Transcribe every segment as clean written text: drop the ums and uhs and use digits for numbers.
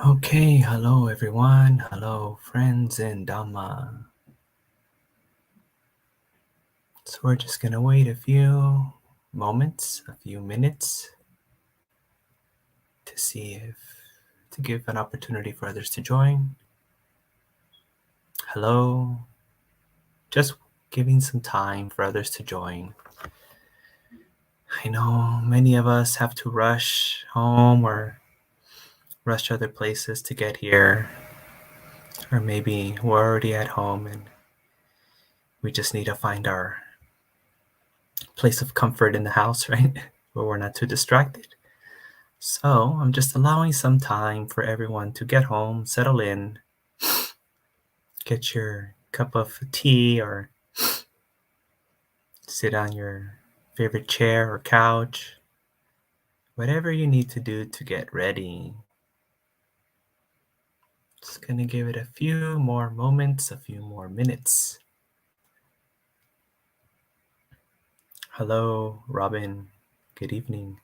Okay, hello everyone. Hello, friends in Dhamma. So we're just gonna wait a few moments, a few minutes to give an opportunity for others to join. Hello. Just giving some time for others to join. I know many of us have to rush home or rush to other places to get here. Or maybe we're already at home and we just need to find our place of comfort in the house, right? Where we're not too distracted. So I'm just allowing some time for everyone to get home, settle in, get your cup of tea or sit on your favorite chair or couch, whatever you need to do to get ready. Just gonna give it a few more moments, a few more minutes. Hello, Robin. Good evening.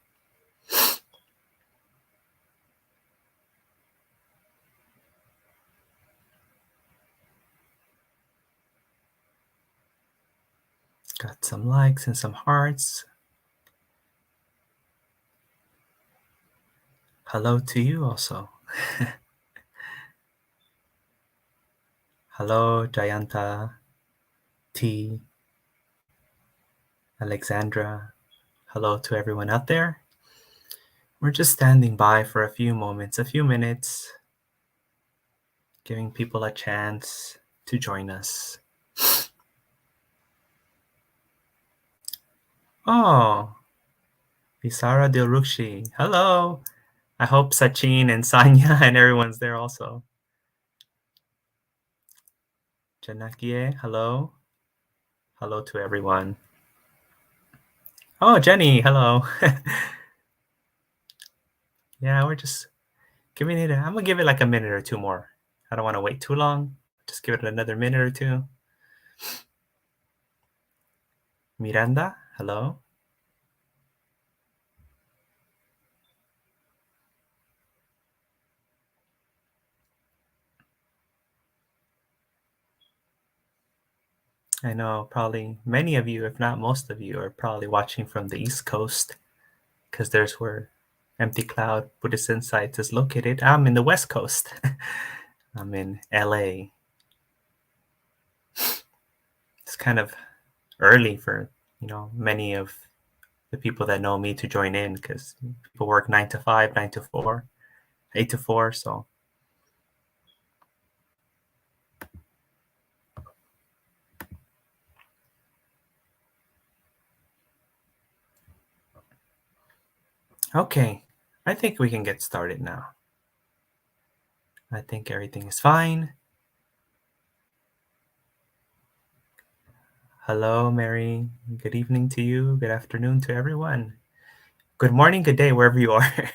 Got some likes and some hearts. Hello to you also. Hello, Jayanta, T, Alexandra. Hello to everyone out there. We're just standing by for a few moments, a few minutes, giving people a chance to join us. Oh, Visara Dilrukshi. Hello. I hope Sachin and Sanya and everyone's there also. Janakie, hello. Hello to everyone. Oh, Jenny, hello. Yeah, we're just giving it, I'm going to give it like a minute or two more. I don't want to wait too long. Just give it another minute or two. Miranda, hello. I know probably many of you, if not most of you, are probably watching from the East Coast because there's where Empty Cloud Buddhist Insights is located. I'm in the West Coast. I'm in LA. It's kind of early for, many of the people that know me to join in because people work 9 to 5, 9 to 4, 8 to 4. So okay, I think we can get started now. I think everything is fine. Hello, Mary. Good evening to you. Good afternoon to everyone. Good morning, good day, wherever you are.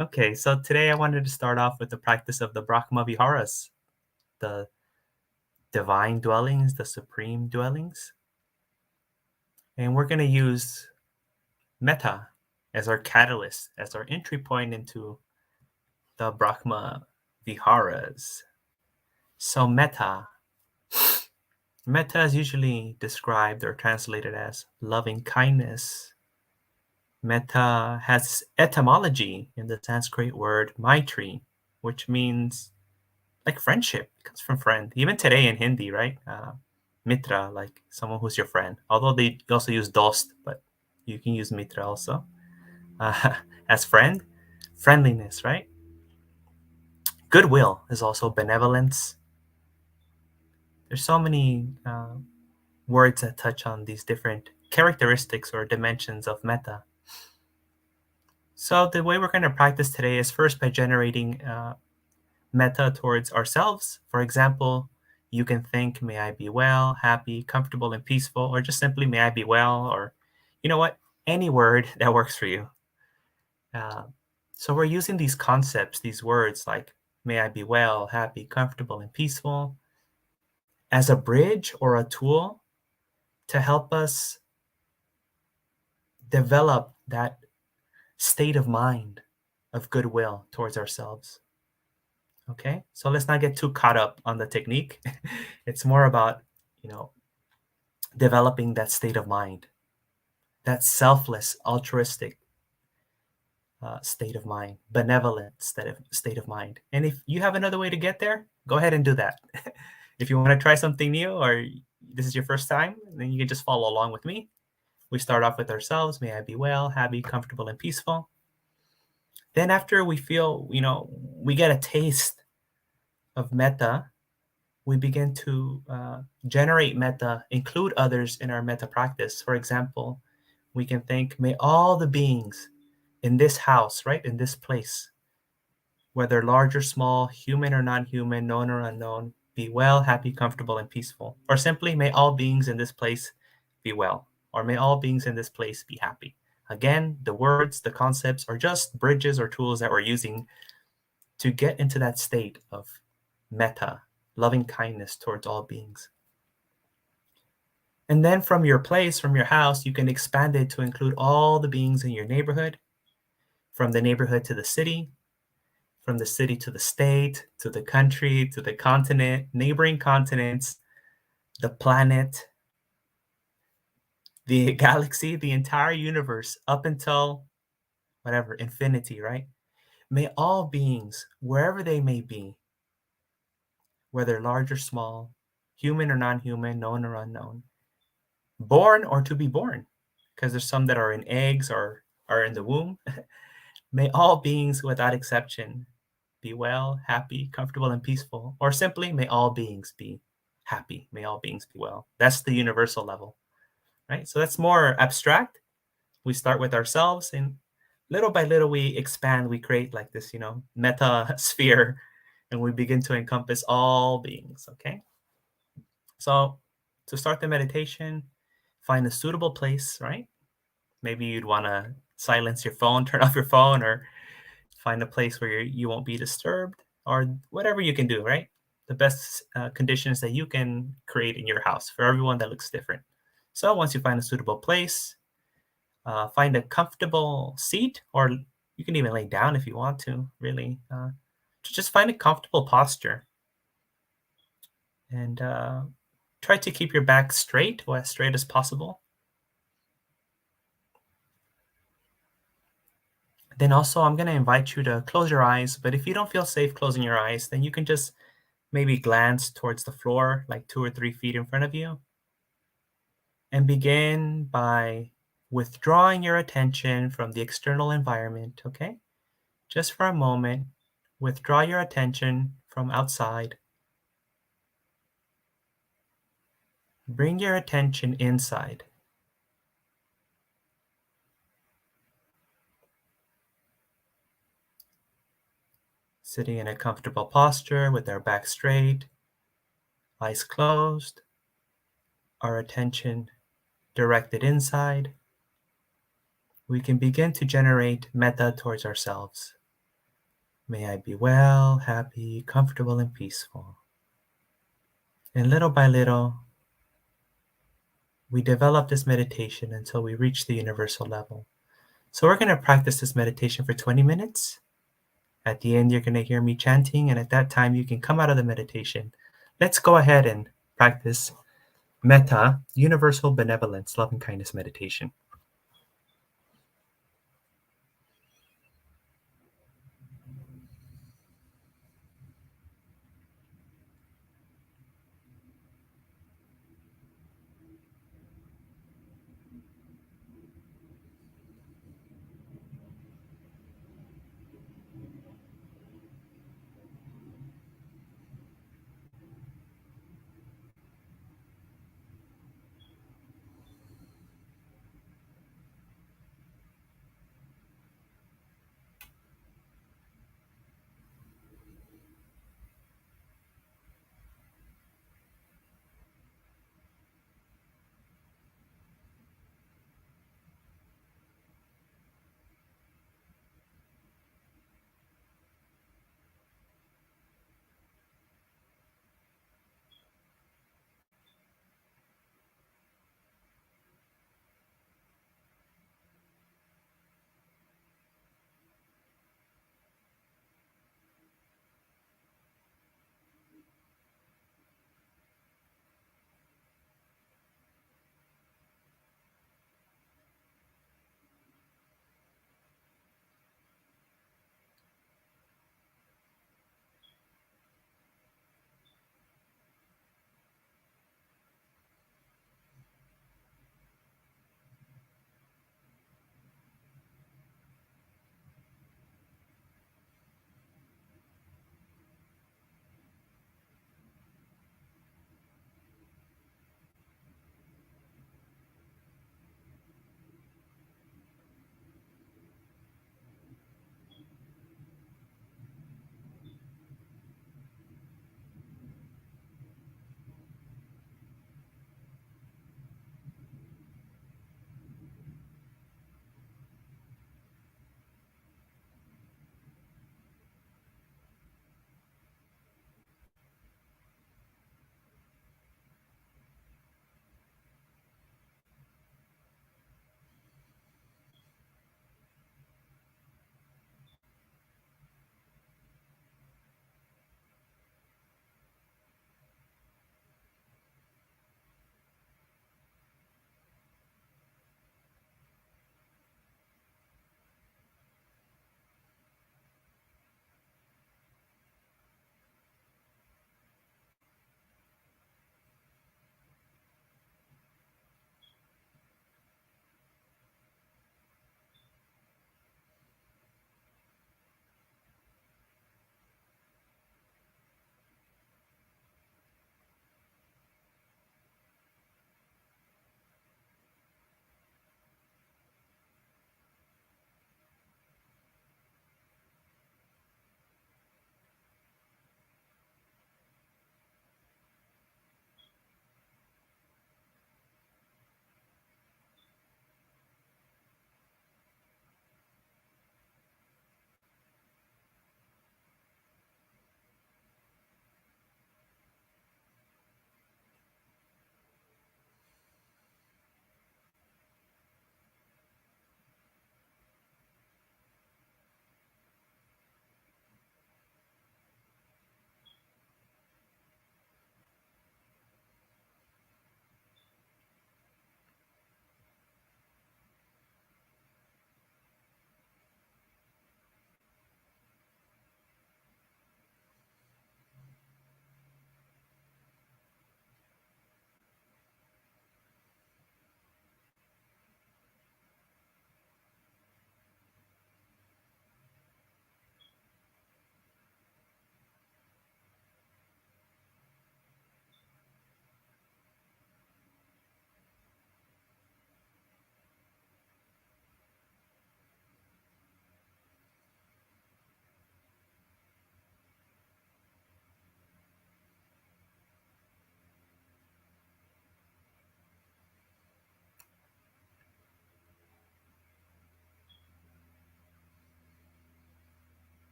Okay, so today I wanted to start off with the practice of the Brahma Viharas, the divine dwellings, the supreme dwellings. And we're going to use metta as our catalyst, as our entry point into the Brahma Viharas. So metta is usually described or translated as loving kindness. Metta has etymology in the Sanskrit word maitri, which means like friendship. It comes from friend. Even today in Hindi, right? Mitra, like someone who's your friend. Although they also use dost, but you can use mitra also uh, as friend. Friendliness, right? Goodwill is also benevolence. There's so many words that touch on these different characteristics or dimensions of metta. So the way we're going to practice today is first by generating metta towards ourselves. For example, you can think, may I be well, happy, comfortable, and peaceful, or just simply, may I be well, or you know what, any word that works for you. So we're using these concepts, these words like, may I be well, happy, comfortable, and peaceful, as a bridge or a tool to help us develop that state of mind of goodwill towards ourselves. Okay, so let's not get too caught up on the technique. It's more about, you know, developing that state of mind, that selfless, altruistic state of mind, benevolent state of mind. And if you have another way to get there, go ahead and do that. If you want to try something new or this is your first time, then you can just follow along with me. We start off with ourselves. May I be well, happy, comfortable, and peaceful. Then after we feel, we get a taste of metta, we begin to generate metta, include others in our metta practice. For example, we can think, may all the beings in this house, right, in this place, whether large or small, human or non-human, known or unknown, be well, happy, comfortable, and peaceful. Or simply, may all beings in this place be well, or may all beings in this place be happy. Again, the words, the concepts are just bridges or tools that we're using to get into that state of metta, loving kindness towards all beings. And then from your place, from your house, you can expand it to include all the beings in your neighborhood, from the neighborhood to the city, from the city to the state, to the country, to the continent, neighboring continents, the planet, the galaxy, the entire universe, up until whatever, infinity, right? May all beings, wherever they may be, whether large or small, human or non-human, known or unknown, born or to be born, because there's some that are in eggs or are in the womb. May all beings without exception be well, happy, comfortable, and peaceful. Or simply, may all beings be happy. May all beings be well. That's the universal level, right? So that's more abstract. We start with ourselves, and little by little, we expand. We create like this, meta sphere, and we begin to encompass all beings, okay? So to start the meditation, find a suitable place, right? Maybe you'd want to silence your phone, turn off your phone, or find a place where you won't be disturbed, or whatever you can do, right? The best conditions that you can create in your house. For everyone, that looks different. So once you find a suitable place, find a comfortable seat, or you can even lay down if you want to, really. Just find a comfortable posture. And try to keep your back straight, or as straight as possible. Then also, I'm going to invite you to close your eyes. But if you don't feel safe closing your eyes, then you can just maybe glance towards the floor, like 2 or 3 feet in front of you. And begin by withdrawing your attention from the external environment, okay? Just for a moment, withdraw your attention from outside. Bring your attention inside. Sitting in a comfortable posture with our back straight, eyes closed, our attention directed inside, we can begin to generate metta towards ourselves. May I be well, happy, comfortable, and peaceful. And little by little, we develop this meditation until we reach the universal level. So we're going to practice this meditation for 20 minutes. At the end, you're going to hear me chanting, and at that time, you can come out of the meditation. Let's go ahead and practice metta, universal benevolence, loving kindness meditation.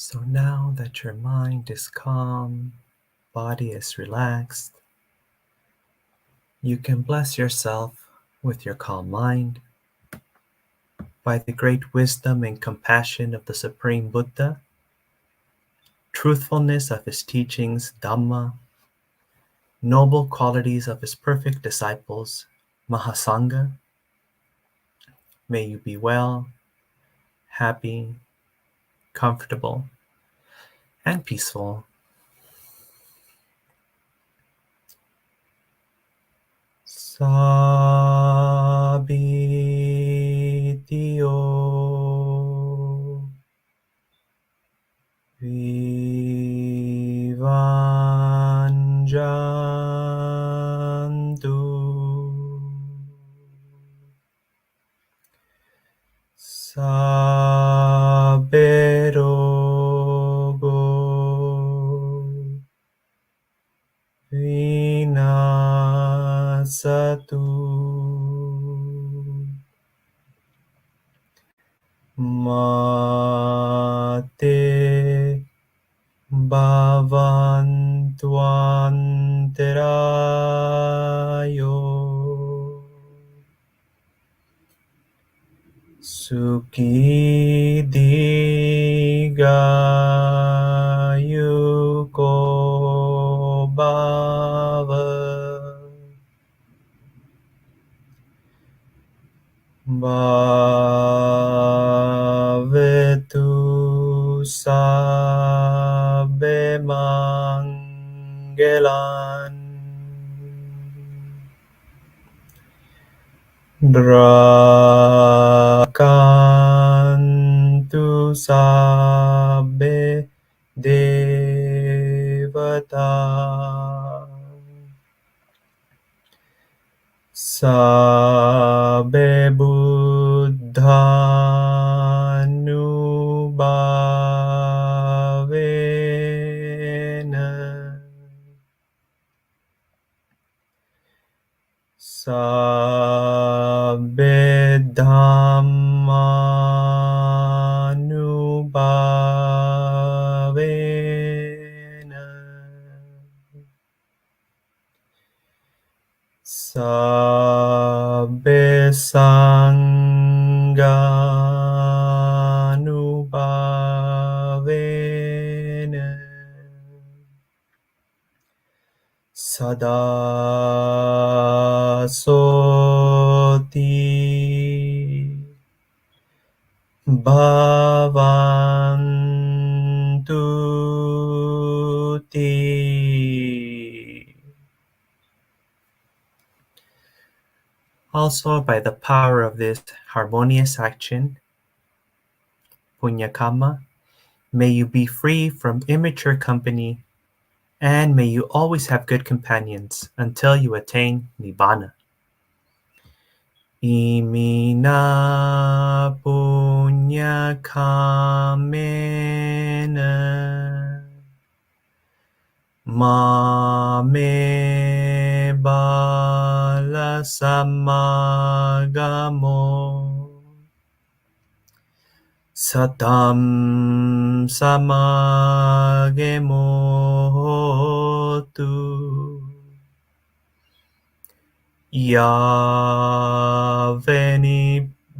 So now that your mind is calm, body is relaxed, you can bless yourself with your calm mind. By the great wisdom and compassion of the Supreme Buddha, truthfulness of his teachings, Dhamma, noble qualities of his perfect disciples, Mahasangha, may you be well, happy, comfortable, and peaceful. Sabitio Vivanjantu Saberogo Vinasatu Mate Bhavantwanterayo Sukhi Digayuko Bhava Bhavetu Sabbe Mangelan Rakantu Sabbe Devata Sabbe Buddhanubhavena Sabbe Dhammanubhavena Sabbe Sanghanubhavena Sada Soti Bhavantu Ti. Also, by the power of this harmonious action, Punyakama, may you be free from immature company, and may you always have good companions until you attain Nibbana. Imina punya kamena mame bala samagamo satam samagemo hotu Yaveni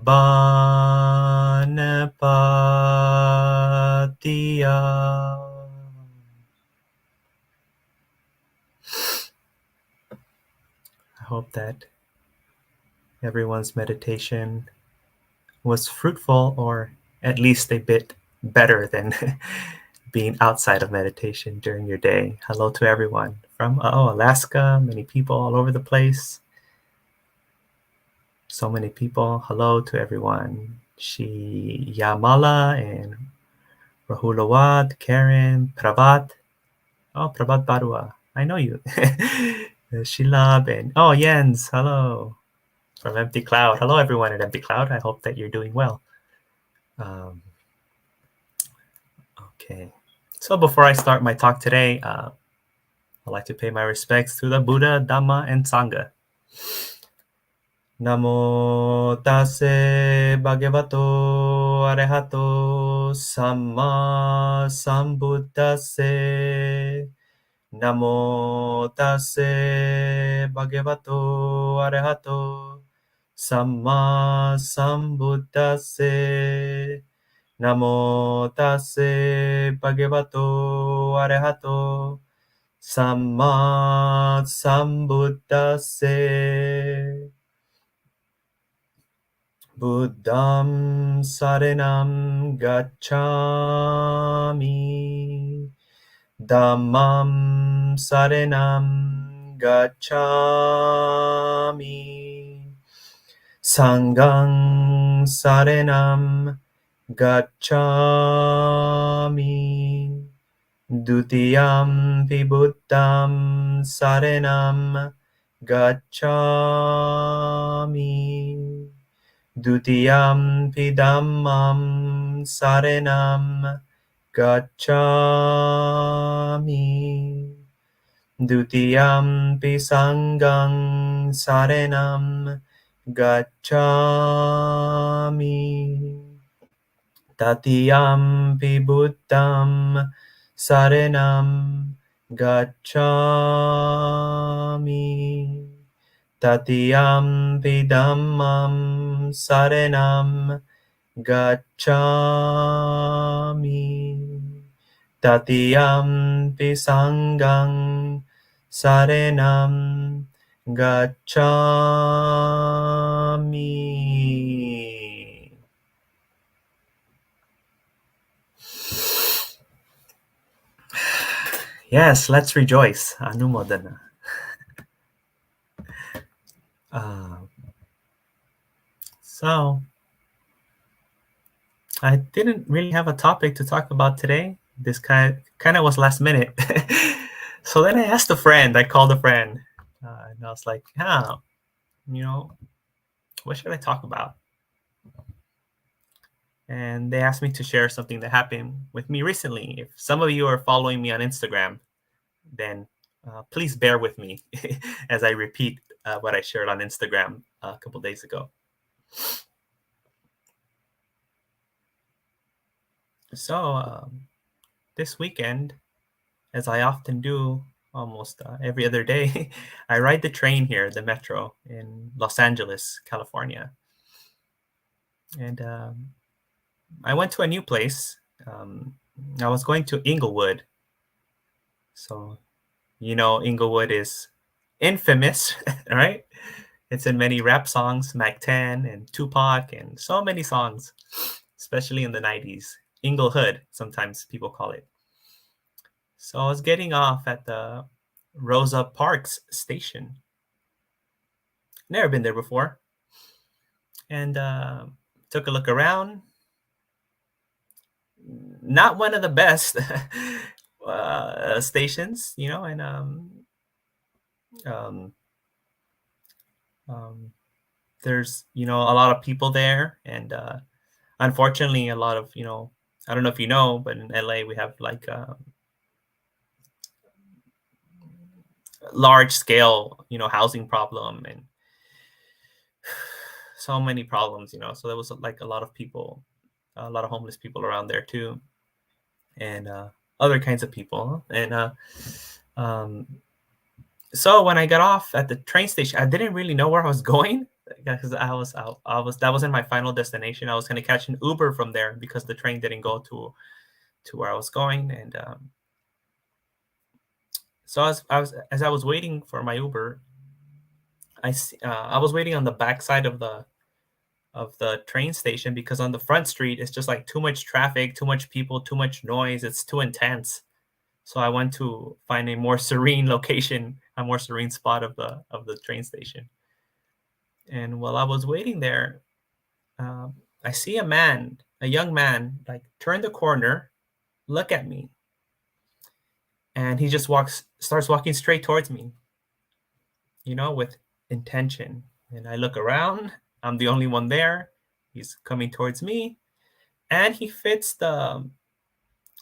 Banapatiya. I hope that everyone's meditation was fruitful, or at least a bit better than being outside of meditation during your day. Hello to everyone from Alaska, many people all over the place. So many people. Hello to everyone. Yamala and Rahulawat, Karen, Pravat. Oh, Pravat Barua. I know you. Shilab and Jens. Hello from Empty Cloud. Hello, everyone at Empty Cloud. I hope that you're doing well. Okay. So before I start my talk today, I'd like to pay my respects to the Buddha, Dhamma, and Sangha. Namo tase bhagavato arahato samma sambuddhase. Namo tase bhagavato arahato samma sambuddhase. Namo tase bhagavato arahato samma sambuddhase. Buddham saranam gacchami. Dhammam saranam gacchami. Sangham saranam gacchami. Dutiyam pi buddham saranam gacchami. Dutiyam pi dhammam saranam gacchami. Dutiyam pi sangham saranam gacchami. Tatiyam pi buddham saranam gacchami. Tatiyam pi dhammam saranam gacchami. Tatiyam pi sangham saranam gacchami. Yes, let's rejoice. Anumodana. So, I didn't really have a topic to talk about today. This kind of was last minute. So then I asked a friend. I called a friend, and I was like, you know, what should I talk about? And they asked me to share something that happened with me recently. If some of you are following me on Instagram, then please bear with me as I repeat what I shared on Instagram a couple days ago. So this weekend, as I often do almost every other day, I ride the train here, the metro in Los Angeles, California. And I went to a new place. I was going to Inglewood. So, Inglewood is infamous, right? It's in many rap songs, Mac 10 and Tupac, and so many songs, especially in the 90s. Inglehood, sometimes people call it. So I was getting off at the Rosa Parks station. Never been there before. And took a look around. Not one of the best stations, and um, um, there's, a lot of people there. And unfortunately, a lot of, I don't know if you know, but in LA, we have like large scale, housing problem and so many problems, so there was like a lot of people, a lot of homeless people around there too, and other kinds of people. And um, so when I got off at the train station, I didn't really know where I was going because that wasn't my final destination. I was going to catch an Uber from there because the train didn't go to where I was going. And so as I was waiting for my Uber, I was waiting on the back side of the train station because on the front street it's just like too much traffic, too much people, too much noise. It's too intense. So I went to find a more serene location, a more serene spot of the train station. And while I was waiting there, I see a young man, like turn the corner, look at me, and he just starts walking straight towards me, with intention. And I look around, I'm the only one there. He's coming towards me, and he fits the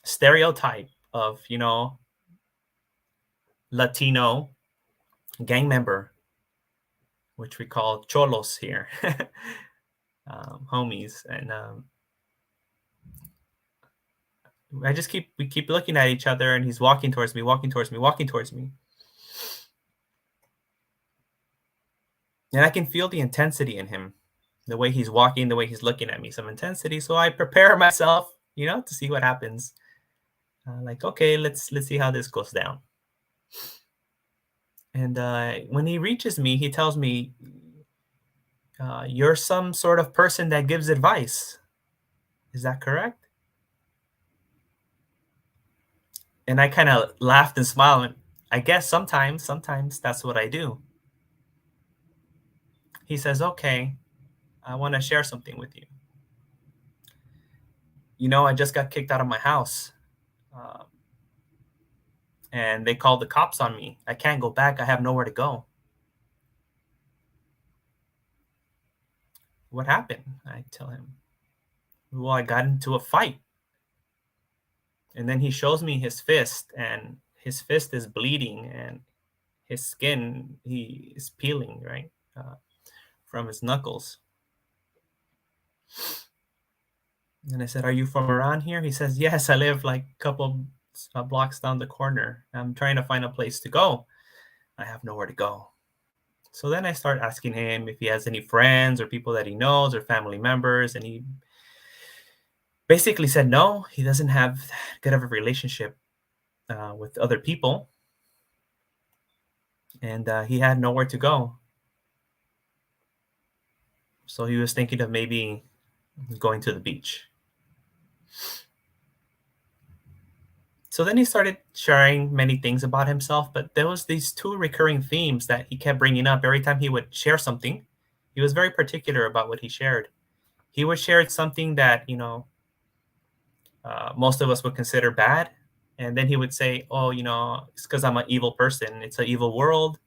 stereotype of, Latino gang member. which we call cholos here, homies. And we keep looking at each other, and he's walking towards me, walking towards me, walking towards me. And I can feel the intensity in him, the way he's walking, the way he's looking at me, some intensity. So I prepare myself, to see what happens. Like, okay, let's see how this goes down. And when he reaches me, he tells me, "You're some sort of person that gives advice. Is that correct?" And I kind of laughed and smiled. And I guess sometimes that's what I do. He says, "Okay, I want to share something with you. I just got kicked out of my house, um, and they called the cops on me. I can't go back. I have nowhere to go." "What happened?" I tell him. "Well, I got into a fight." And then he shows me his fist, and his fist is bleeding, and his skin he is peeling, right, from his knuckles. And I said, "Are you from around here?" He says, "Yes, I live like a couple blocks down the corner. I'm trying to find a place to go. I have nowhere to go." So then I start asking him if he has any friends or people that he knows or family members, and he basically said no, he doesn't have good of a relationship with other people, and he had nowhere to go. So he was thinking of maybe going to the beach. So then he started sharing many things about himself, but there was these two recurring themes that he kept bringing up every time he would share something. He was very particular about what he shared. He would share something that most of us would consider bad, and then he would say, "Oh, it's because I'm an evil person. It's an evil world.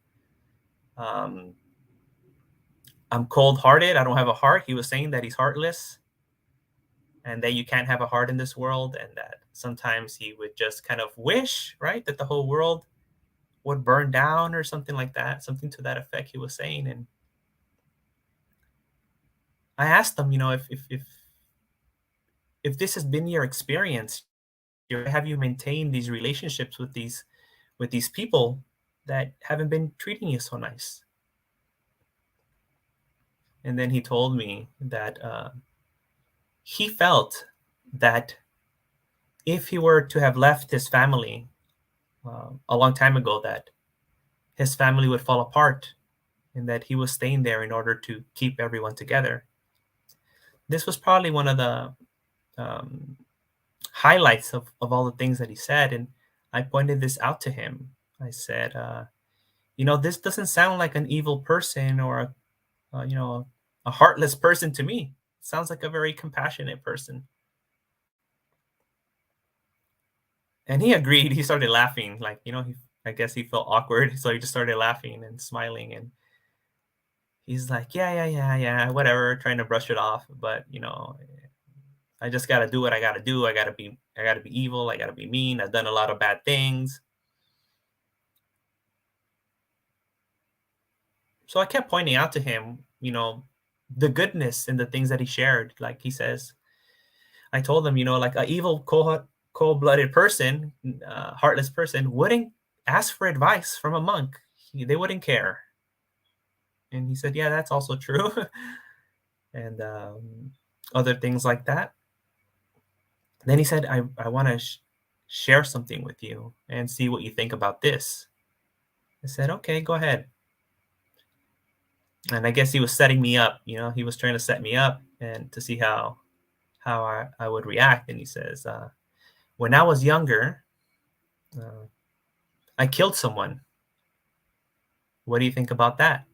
Um, I'm cold-hearted. I don't have a heart." He was saying that he's heartless, and that you can't have a heart in this world, and that sometimes he would just kind of wish, right, that the whole world would burn down or something like that, something to that effect he was saying. And I asked him, if this has been your experience, have you maintained these relationships with these people that haven't been treating you so nice? And then he told me that he felt that if he were to have left his family a long time ago, that his family would fall apart, and that he was staying there in order to keep everyone together. This was probably one of the um, highlights of all the things that he said. And I pointed this out to him. I said, this doesn't sound like an evil person or a heartless person to me. It sounds like a very compassionate person. And he agreed. He started laughing, like, I guess he felt awkward. So he just started laughing and smiling. And he's like, "Yeah, yeah, yeah, yeah, whatever," trying to brush it off. But, I just got to do what I got to do. I got to be evil. I got to be mean. I've done a lot of bad things. So I kept pointing out to him, the goodness in the things that he shared. Like he says, I told him, like a evil, cold-blooded person, heartless person wouldn't ask for advice from a monk. They wouldn't care. And he said, "Yeah, that's also true." And other things like that. Then he said, "I want to share something with you and see what you think about this." I said, "Okay, go ahead." And I guess he was setting me up. He was trying to set me up and to see how I would react. And he says, "When I was younger, uh, I killed someone. What do you think about that?"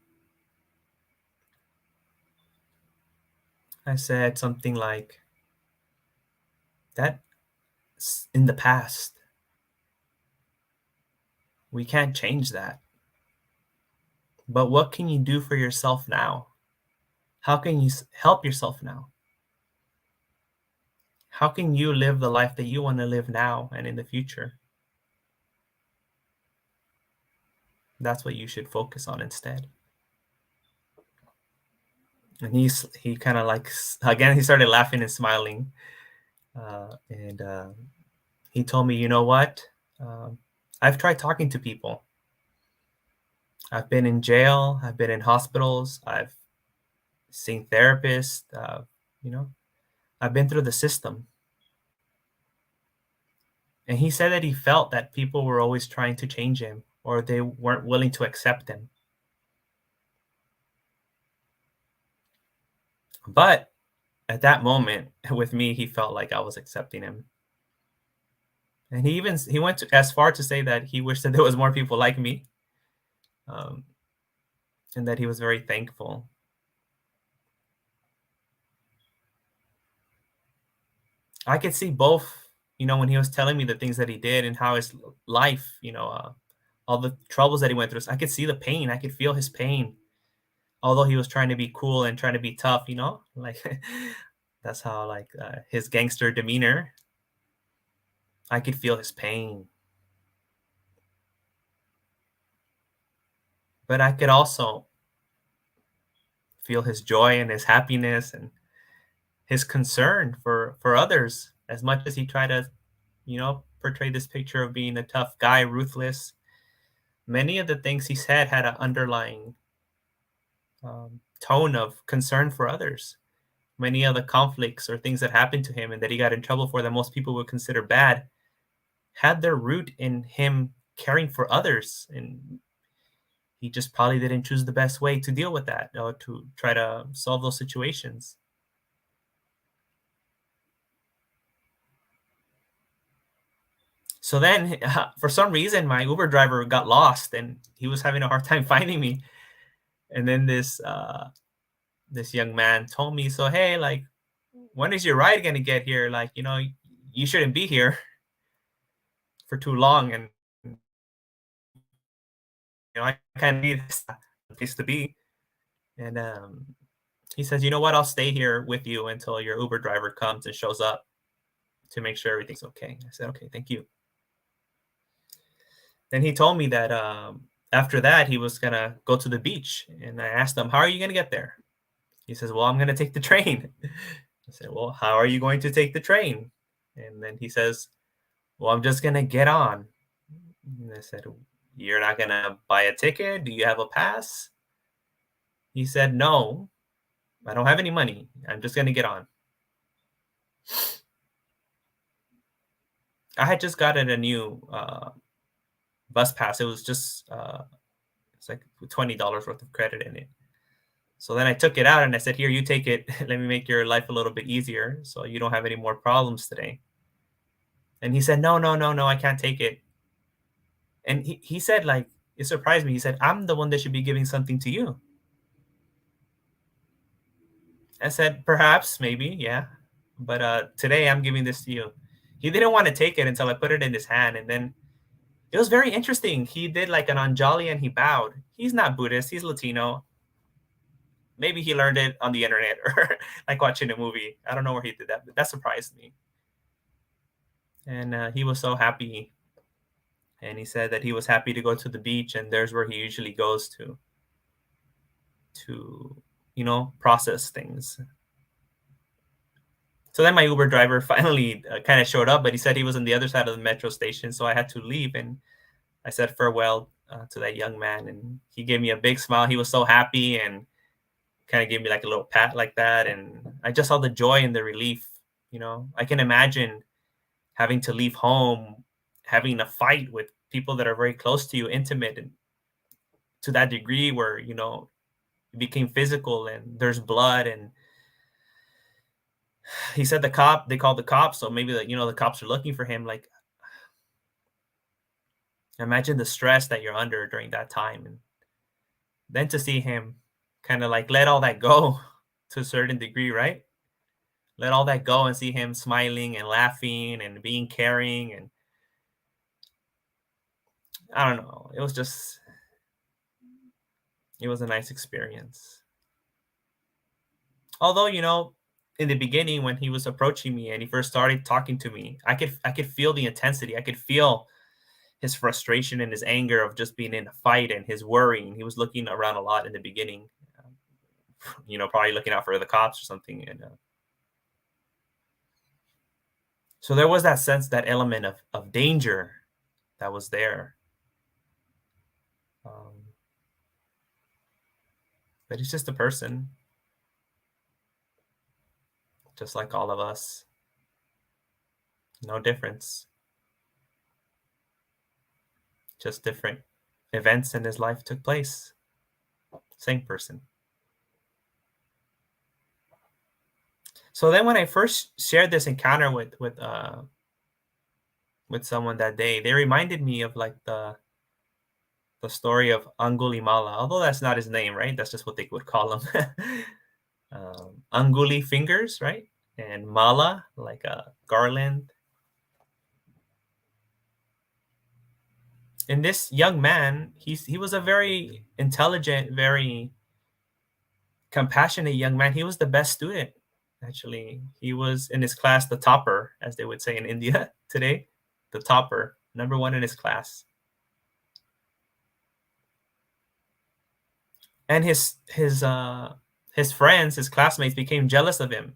I said something like, "That's in the past. We can't change that. But what can you do for yourself now? How can you help yourself now? How can you live the life that you want to live now and in the future? That's what you should focus on instead." And he kind of like again he started laughing and smiling, and he told me, you know what? Um, I've tried talking to people. I've been in jail. I've been in hospitals. I've seen therapists. You know, I've been through the system. And he said that he felt that people were always trying to change him or they weren't willing to accept him. But at that moment, with me, he felt like I was accepting him. And he went as far to say that he wished that there was more people like me, um, and that he was very thankful. I could see both, when he was telling me the things that he did and how his life, all the troubles that he went through. I could see the pain. I could feel his pain, although he was trying to be cool and trying to be tough. Like that's how like his gangster demeanor. I could feel his pain, but I could also feel his joy and his happiness and his concern for others. As much as he tried to, portray this picture of being a tough guy, ruthless, many of the things he said had an underlying tone of concern for others. Many of the conflicts or things that happened to him and that he got in trouble for that most people would consider bad had their root in him caring for others, and he just probably didn't choose the best way to deal with that or to try to solve those situations. So then, for some reason, my Uber driver got lost and he was having a hard time finding me. And then this young man told me, "So hey, like, when is your ride gonna get here? Like, you shouldn't be here for too long, and I kind of need a place to be." And he says, "You know what? I'll stay here with you until your Uber driver comes and shows up to make sure everything's okay." I said, "Okay, thank you." Then he told me that after that he was gonna go to the beach, and I asked him, "How are you gonna get there?" He says, "Well, I'm gonna take the train." I said, "Well, how are you going to take the train?" And then he says, "Well, I'm just gonna get on." And I said, "You're not gonna buy a ticket? Do you have a pass?" He said, "No, I don't have any money. I'm just gonna get on." I had just gotten a new bus pass. It was just it's like $20 worth of credit in it. So then I took it out and I said, "Here, you take it. Let me make your life a little bit easier so you don't have any more problems today." And he said, "No, no, no, no, I can't take it." And he said, like, it surprised me. He said, "I'm the one that should be giving something to you." I said, "Perhaps, maybe, yeah. But today I'm giving this to you." He didn't want to take it until I put it in his hand. And then it was very interesting. He did like an Anjali and he bowed. He's not Buddhist, he's Latino. Maybe he learned it on the internet or like watching a movie. I don't know where he did that, but that surprised me. And he was so happy. And he said that he was happy to go to the beach, and there's where he usually goes to process things. So then my Uber driver finally kind of showed up, but he said he was on the other side of the metro station, so I had to leave. And I said farewell to that young man, and he gave me a big smile. He was so happy and kind of gave me like a little pat like that, and I just saw the joy and the relief. I can imagine having to leave home, having a fight with people that are very close to you, intimate, and to that degree where it became physical and there's blood. And he said they called the cops, so maybe the cops are looking for him. Like, imagine the stress that you're under during that time, and then to see him kind of like let all that go to a certain degree, right? Let all that go and see him smiling and laughing and being caring. And I don't know, it was a nice experience. Although, in the beginning when he was approaching me and he first started talking to me, I could feel the intensity. I could feel his frustration and his anger of just being in a fight and his worrying. He was looking around a lot in the beginning. probably looking out for the cops or something. And so there was that sense, that element of danger that was there. Um, but he's just a person, just like all of us. No difference, just different events in his life took place. Same person. So then when I first shared this encounter with someone that day, they reminded me of like the story of Angulimala, although that's not his name, right? That's just what they would call him. Anguli, fingers, right? And mala, like a garland. And this young man, he was a very intelligent, very compassionate young man. He was the best student, actually. He was in his class the topper, as they would say in India today. The topper, number one in his class. And his friends, his classmates became jealous of him,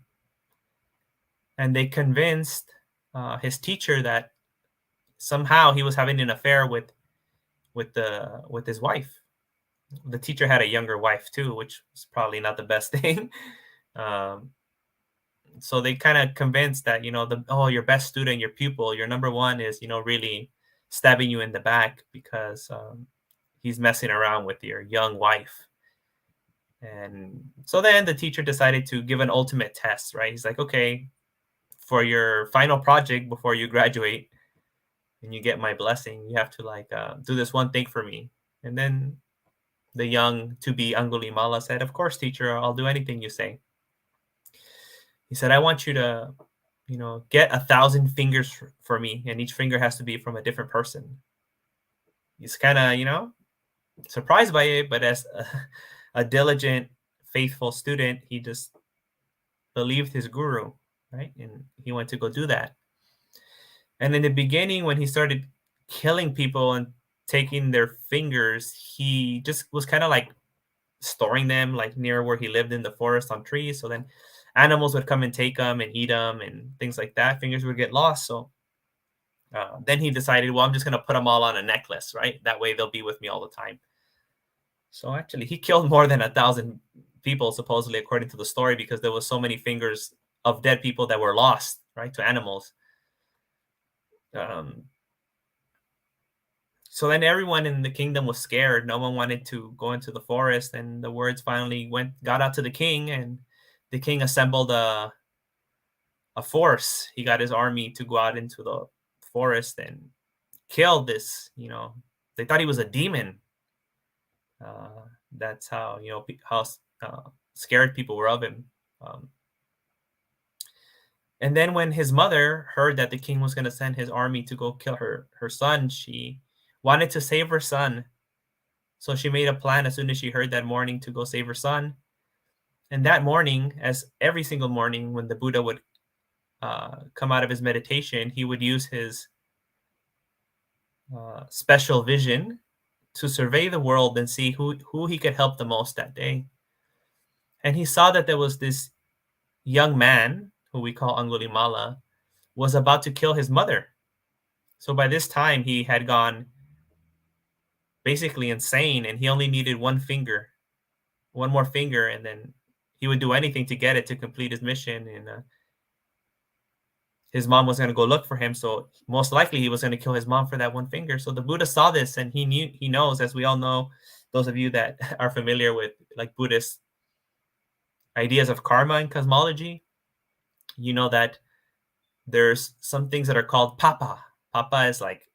and they convinced his teacher that somehow he was having an affair with his wife. The teacher had a younger wife too, which was probably not the best thing. um, so they kind of convinced that your best student, your pupil, your number one is really stabbing you in the back because he's messing around with your young wife. And so then the teacher decided to give an ultimate test, right? He's like, okay, for your final project before you graduate and you get my blessing, you have to do this one thing for me. And then the young to be Angulimala said, of course, teacher, I'll do anything you say. He said, I want you to, get 1,000 fingers for me, and each finger has to be from a different person. He's kind of, surprised by it, but as a diligent, faithful student, he just believed his guru, right? And he went to go do that. And in the beginning, when he started killing people and taking their fingers, he just was kind of like storing them like near where he lived in the forest on trees. So then animals would come and take them and eat them and things like that. Fingers would get lost. So then he decided, well, I'm just going to put them all on a necklace, right? That way they'll be with me all the time. So actually, he killed more than 1,000 people, supposedly, according to the story, because there was so many fingers of dead people that were lost, right, to animals. So then everyone in the kingdom was scared. No one wanted to go into the forest, and the words finally got out to the king, and the king assembled a force. He got his army to go out into the forest and kill this. They thought he was a demon. That's how how scared people were of him. And then when his mother heard that the king was going to send his army to go kill her son, she wanted to save her son. So she made a plan as soon as she heard that morning to go save her son. And that morning, as every single morning when the Buddha would come out of his meditation, he would use his special vision to survey the world and see who he could help the most that day. And he saw that there was this young man, who we call Angulimala, was about to kill his mother. So by this time, he had gone basically insane, and he only needed one more finger, and then he would do anything to get it to complete his mission. And his mom was going to go look for him, so most likely he was going to kill his mom for that one finger. So the Buddha saw this, and he knows, as we all know, those of you that are familiar with like Buddhist ideas of karma and cosmology, you know that there's some things that are called papa. Papa is like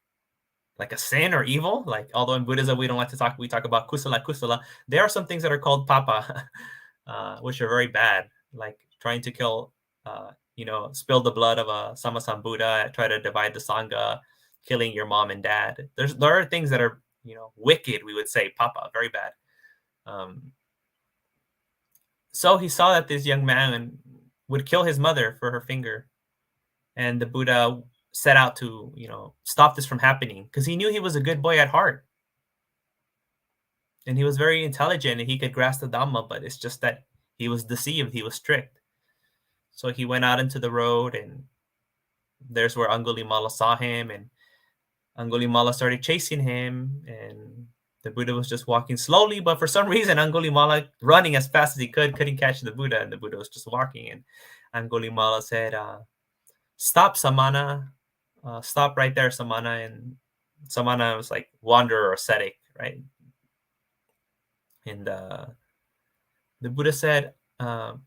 a sin or evil. Like, although in Buddhism we don't like to talk, we talk about kusala. There are some things that are called papa, which are very bad, like trying to kill, spill the blood of a Samasan Buddha, try to divide the Sangha, killing your mom and dad. There are things that are, wicked, we would say, papa, very bad. So he saw that this young man would kill his mother for her finger. And the Buddha set out to, stop this from happening, because he knew he was a good boy at heart. And he was very intelligent and he could grasp the Dhamma, but it's just that He was deceived. He was tricked. So he went out into the road, and there's where Angulimala saw him, and Angulimala started chasing him, and the Buddha was just walking slowly, but for some reason, Angulimala, running as fast as he could, couldn't catch the Buddha, and the Buddha was just walking. And Angulimala said, "Stop, Samana! Stop right there, Samana!" And Samana was like wanderer or ascetic, right? And the Buddha said, "I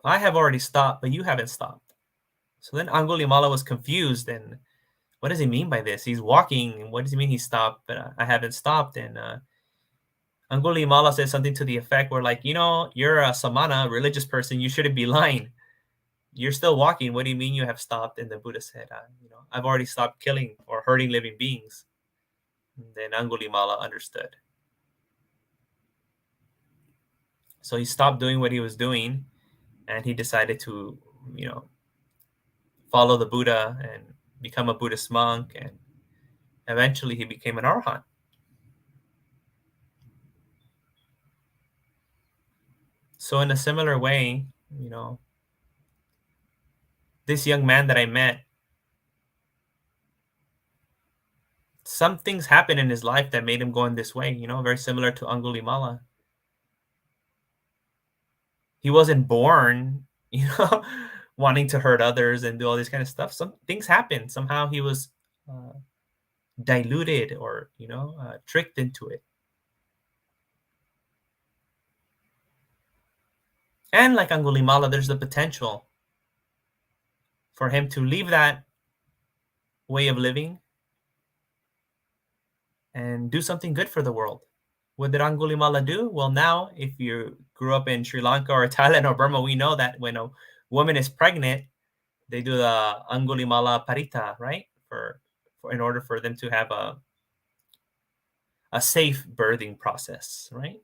have already stopped, but you haven't stopped." So then Angulimala was confused, and what does he mean by this? He's walking, and what does he mean he stopped, but I haven't stopped? And Angulimala said something to the effect where, like, you're a samana, religious person, you shouldn't be lying. You're still walking. What do you mean you have stopped? And the Buddha said, I've already stopped killing or hurting living beings. And then Angulimala understood. So he stopped doing what he was doing, and he decided to, follow the Buddha and become a Buddhist monk, and eventually he became an arhat. So in a similar way, this young man that I met, some things happened in his life that made him go in this way, very similar to Angulimala. He wasn't born, wanting to hurt others and do all this kind of stuff. Some things happened. Somehow he was diluted or, tricked into it. And like Angulimala, there's the potential for him to leave that way of living and do something good for the world. What did Angulimala do? Well, now, if you grew up in Sri Lanka or Thailand or Burma, we know that when a woman is pregnant, they do the Angulimala Parita, right? For in order for them to have a safe birthing process, right?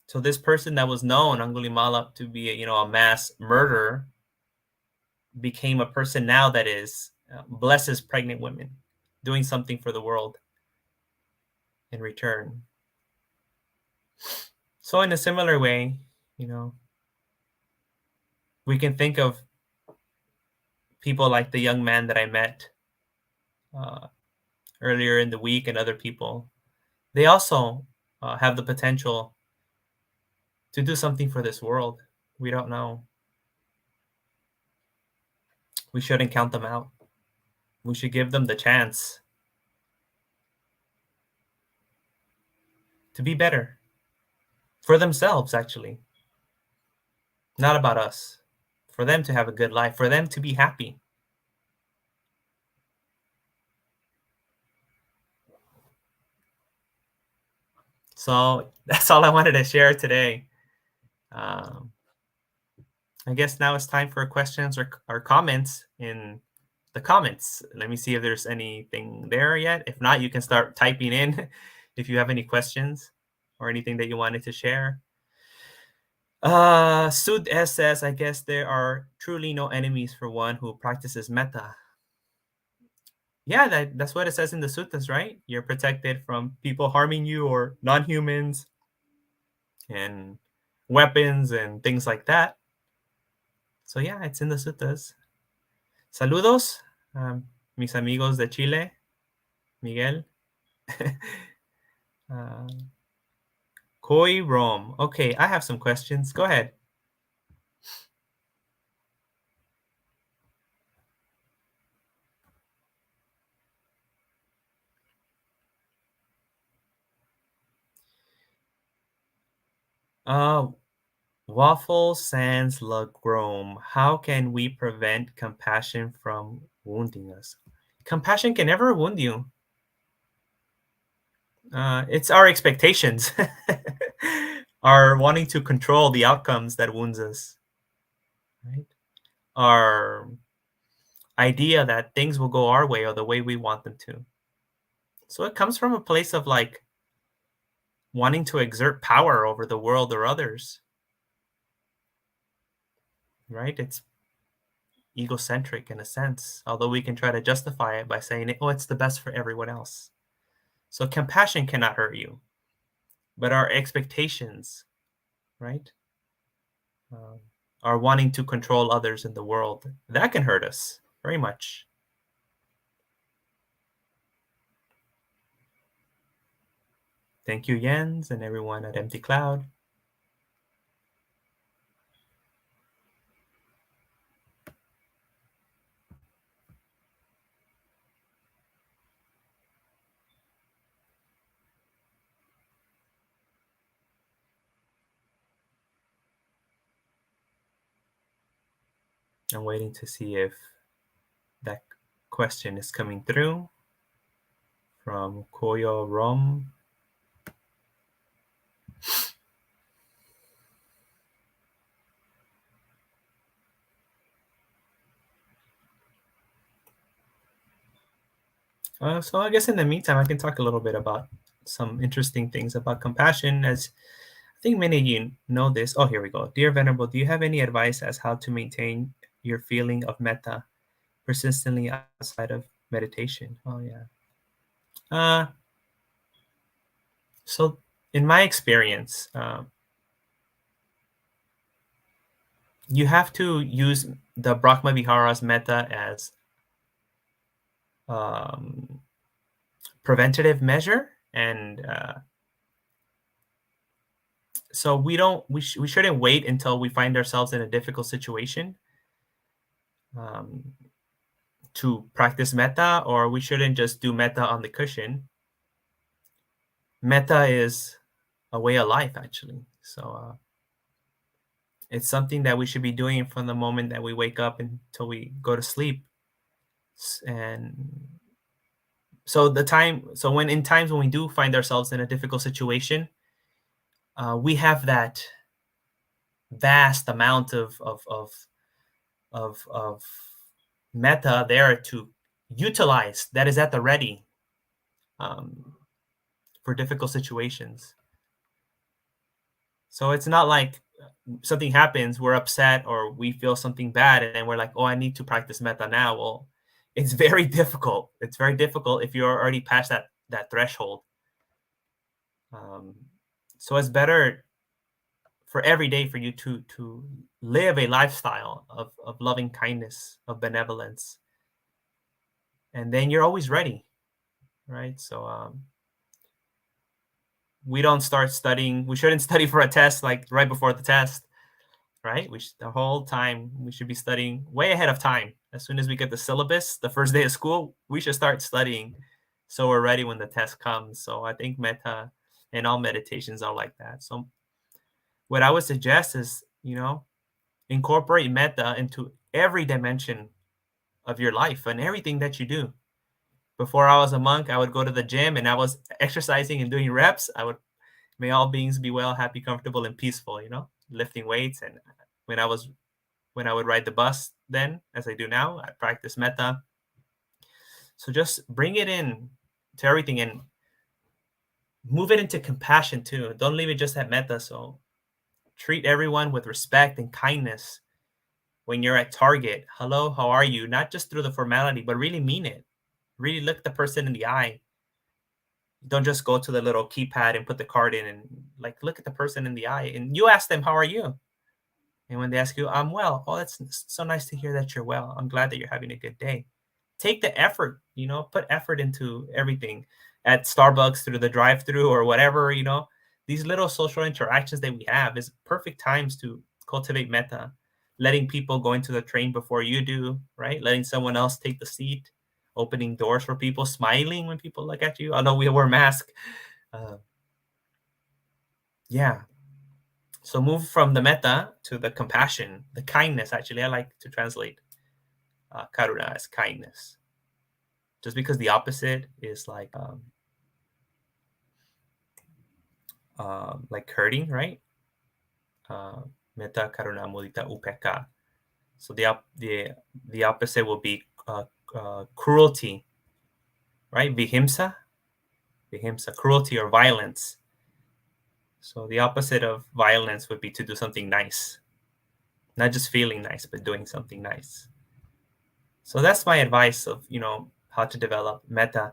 So this person that was known, Angulimala, to be a mass murderer, became a person now that is blesses pregnant women, doing something for the world in return. So in a similar way, we can think of people like the young man that I met earlier in the week and other people. They also have the potential to do something for this world. We don't know. We shouldn't count them out. We should give them the chance to be better for themselves, actually. Not about us. For them to have a good life, for them to be happy. So that's all I wanted to share today. I guess now it's time for questions or comments in the comments. Let me see if there's anything there yet. If not, you can start typing in if you have any questions or anything that you wanted to share. Sud S says, I guess there are truly no enemies for one who practices metta. Yeah, that's what it says in the suttas, right? You're protected from people harming you or non-humans and weapons and things like that. So yeah, it's in the suttas. Saludos, mis amigos de Chile, Miguel. Koi Rome. Okay, I have some questions. Go ahead. Waffle Sans Lagrome. How can we prevent compassion from wounding us? Compassion can never wound you. It's our expectations, our wanting to control the outcomes that wounds us, right? Our idea that things will go our way or the way we want them to. So it comes from a place of like wanting to exert power over the world or others, right? It's egocentric in a sense, although we can try to justify it by saying, oh, it's the best for everyone else. So compassion cannot hurt you, but our expectations right? Um, or wanting to control others in the world. That can hurt us very much. Thank you, Jens, and everyone at Empty Cloud. I'm waiting to see if that question is coming through from Koyo Rom. So I guess in the meantime, I can talk a little bit about some interesting things about compassion. As I think many of you know this. Oh, here we go. Dear Venerable, do you have any advice as how to maintain your feeling of metta persistently outside of meditation? Oh, yeah. Uh, so in my experience, you have to use the Brahma Vihara's metta as um, preventative measure, and so we shouldn't wait until we find ourselves in a difficult situation um, to practice metta, or we shouldn't just do metta on the cushion. Metta is a way of life, actually. So it's something that we should be doing from the moment that we wake up until we go to sleep. And so when in times when we do find ourselves in a difficult situation, we have that vast amount of meta there to utilize, that is at the ready um, for difficult situations. So it's not like something happens, we're upset or we feel something bad, and then we're like, oh, I need to practice metta now. Well, it's very difficult. It's very difficult if you're already past that threshold. Um, so it's better for every day for you to live a lifestyle of loving kindness, of benevolence, and then you're always ready, right? So we don't start studying. We shouldn't study for a test like right before the test, right? The whole time we should be studying way ahead of time. As soon as we get the syllabus, the first day of school, we should start studying so we're ready when the test comes. So I think metta and all meditations are like that. So what I would suggest is, incorporate metta into every dimension of your life and everything that you do. Before I was a monk, I would go to the gym and I was exercising and doing reps. May all beings be well, happy, comfortable, and peaceful, lifting weights. And when I would ride the bus then, as I do now, I practice metta. So just bring it in to everything and move it into compassion too. Don't leave it just at metta. So treat everyone with respect and kindness. When you're at Target, hello, how are you? Not just through the formality, but really mean it. Really look the person in the eye. Don't just go to the little keypad and put the card in and look at the person in the eye. And you ask them, how are you? And when they ask you, I'm well. Oh, that's so nice to hear that you're well. I'm glad that you're having a good day. Take the effort, put effort into everything at Starbucks through the drive-through or whatever, these little social interactions that we have is perfect times to cultivate metta. Letting people go into the train before you do, right? Letting someone else take the seat, opening doors for people, smiling when people look at you. I know we wear masks. Yeah. So move from the metta to the compassion, the kindness. Actually, I like to translate karuna as kindness. Just because the opposite is like hurting, right? Metta, karuna, mudita, upeka. So the opposite will be cruelty, right? Vihimsa, cruelty or violence. So the opposite of violence would be to do something nice, not just feeling nice, but doing something nice. So that's my advice of how to develop metta.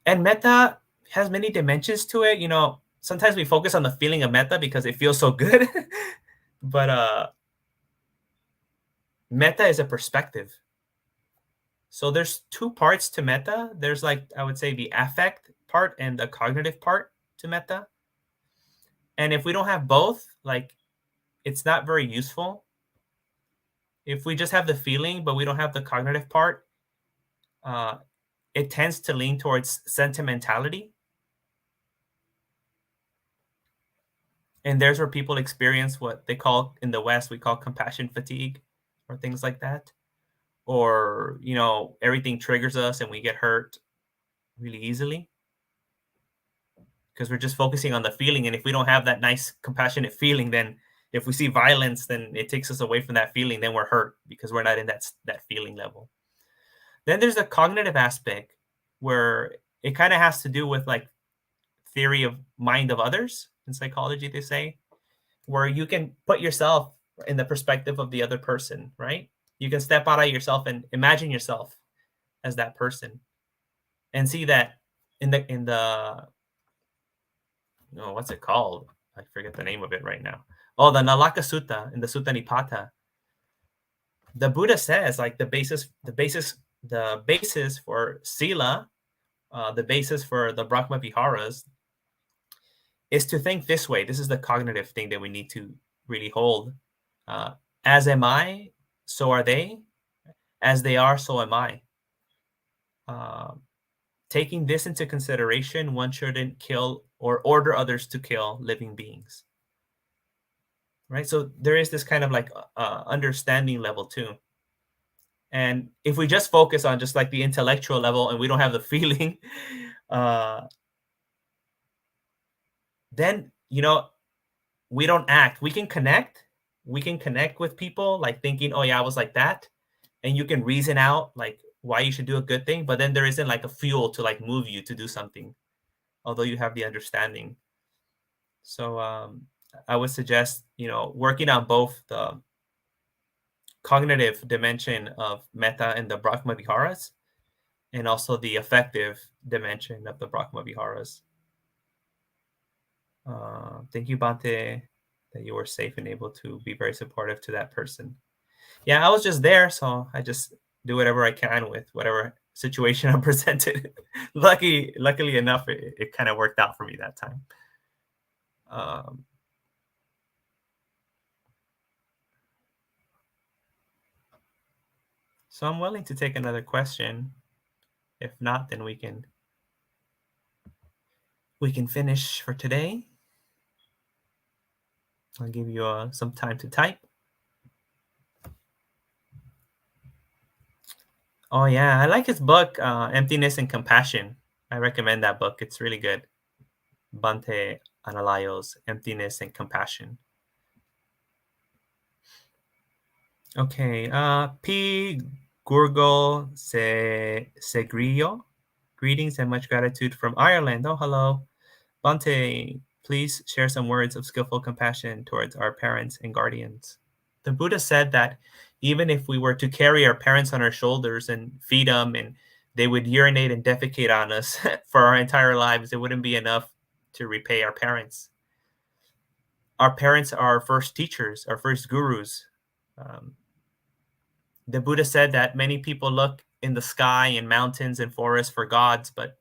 And metta has many dimensions to it. Sometimes we focus on the feeling of metta because it feels so good. But metta is a perspective. So there's two parts to metta. There's, like, I would say, the affect part and the cognitive part to metta. And if we don't have both, like, it's not very useful. If we just have the feeling, but we don't have the cognitive part, uh, it tends to lean towards sentimentality. And there's where people experience what they call, in the West, we call compassion fatigue or things like that. Or, everything triggers us and we get hurt really easily because we're just focusing on the feeling. And if we don't have that nice, compassionate feeling, then if we see violence, then it takes us away from that feeling. Then we're hurt because we're not in that feeling level. Then there's the cognitive aspect where it kind of has to do with, like, theory of mind of others in psychology, they say, where you can put yourself in the perspective of the other person, right? You can step out of yourself and imagine yourself as that person and see that in the no, what's it called? I forget the name of it right now. Oh, the Nalaka Sutta, in the Sutta Nipata. The Buddha says, like, the basis for sila, the basis for the Brahma Viharas, is to think this way. This is the cognitive thing that we need to really hold. Uh, as am I, so are they. As they are, so am I. Uh, Taking this into consideration, one shouldn't kill or order others to kill living beings. Right? So there is this kind of, like, understanding level too. And if we just focus on just, like, the intellectual level and we don't have the feeling, uh, then, we don't act. We can connect with people, like, thinking, oh yeah, I was like that. And you can reason out, like, why you should do a good thing, but then there isn't, like, a fuel to, like, move you to do something, although you have the understanding. So I would suggest, working on both the cognitive dimension of metta and the Brahma Viharas, and also the affective dimension of the Brahma Viharas. Thank you, Bhante, that you were safe and able to be very supportive to that person. Yeah, I was just there, so I just do whatever I can with whatever situation I'm presented. Luckily enough, it kind of worked out for me that time. Um, so I'm willing to take another question. If not, then we can finish for today. I'll give you some time to type. Oh yeah, I like his book, Emptiness and Compassion. I recommend that book. It's really good. Bhante Analayo's Emptiness and Compassion. Okay, P. Gurgol Segrio. Greetings and much gratitude from Ireland. Oh, hello. Bhante, please share some words of skillful compassion towards our parents and guardians. The Buddha said that even if we were to carry our parents on our shoulders and feed them, and they would urinate and defecate on us for our entire lives, it wouldn't be enough to repay our parents. Our parents are our first teachers, our first gurus. Um, the Buddha said that many people look in the sky and mountains and forests for gods, but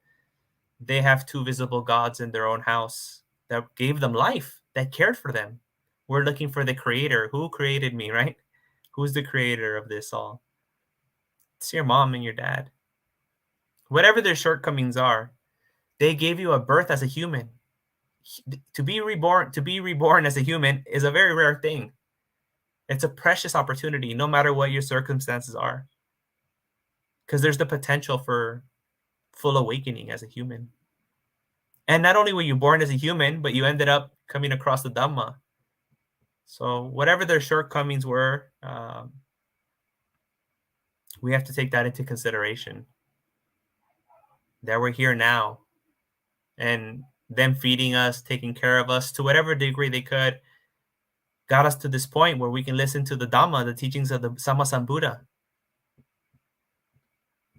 they have two visible gods in their own house that gave them life, that cared for them. We're looking for the creator. Who created me, right? Who's the creator of this all? It's your mom and your dad. Whatever their shortcomings are, they gave you a birth as a human. To be reborn as a human is a very rare thing. It's a precious opportunity, no matter what your circumstances are, because there's the potential for full awakening as a human. And not only were you born as a human, but you ended up coming across the Dhamma. So whatever their shortcomings were, we have to take that into consideration. That we're here now, and them feeding us, taking care of us to whatever degree they could, got us to this point where we can listen to the Dhamma, the teachings of the Sammasambuddha.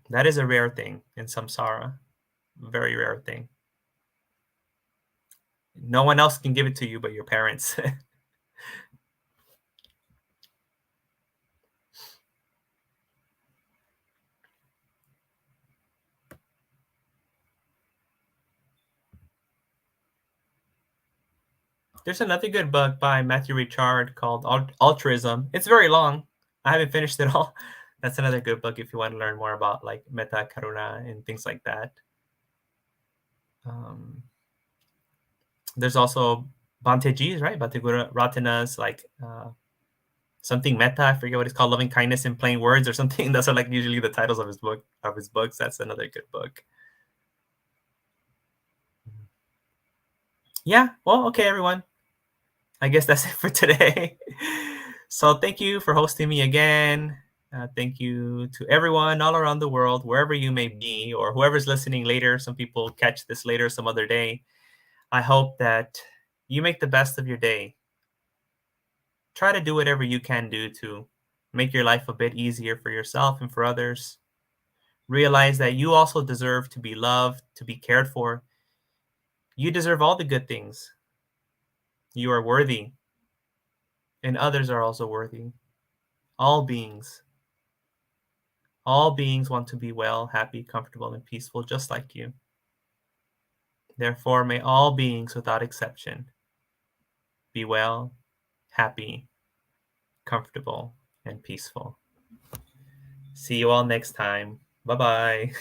That is a rare thing in samsara, very rare thing. No one else can give it to you but your parents. There's another good book by Matthew Richard called Altruism. It's very long. I haven't finished it all. That's another good book if you want to learn more about like metta karuna and things like that. Um, there's also Bhante G's, right? Bhante Guru Ratana's like something metta. I forget what it's called, loving kindness in plain words or something. Those are like usually the titles of his books. That's another good book. Yeah. Well, okay, everyone. I guess that's it for today. So thank you for hosting me again. Thank you to everyone all around the world, wherever you may be, or whoever's listening later. Some people catch this later, some other day. I hope that you make the best of your day. Try to do whatever you can do to make your life a bit easier for yourself and for others. Realize that you also deserve to be loved, to be cared for. You deserve all the good things. You are worthy, and others are also worthy. All beings. All beings want to be well, happy, comfortable, and peaceful, just like you. Therefore, may all beings, without exception, be well, happy, comfortable, and peaceful. See you all next time. Bye bye.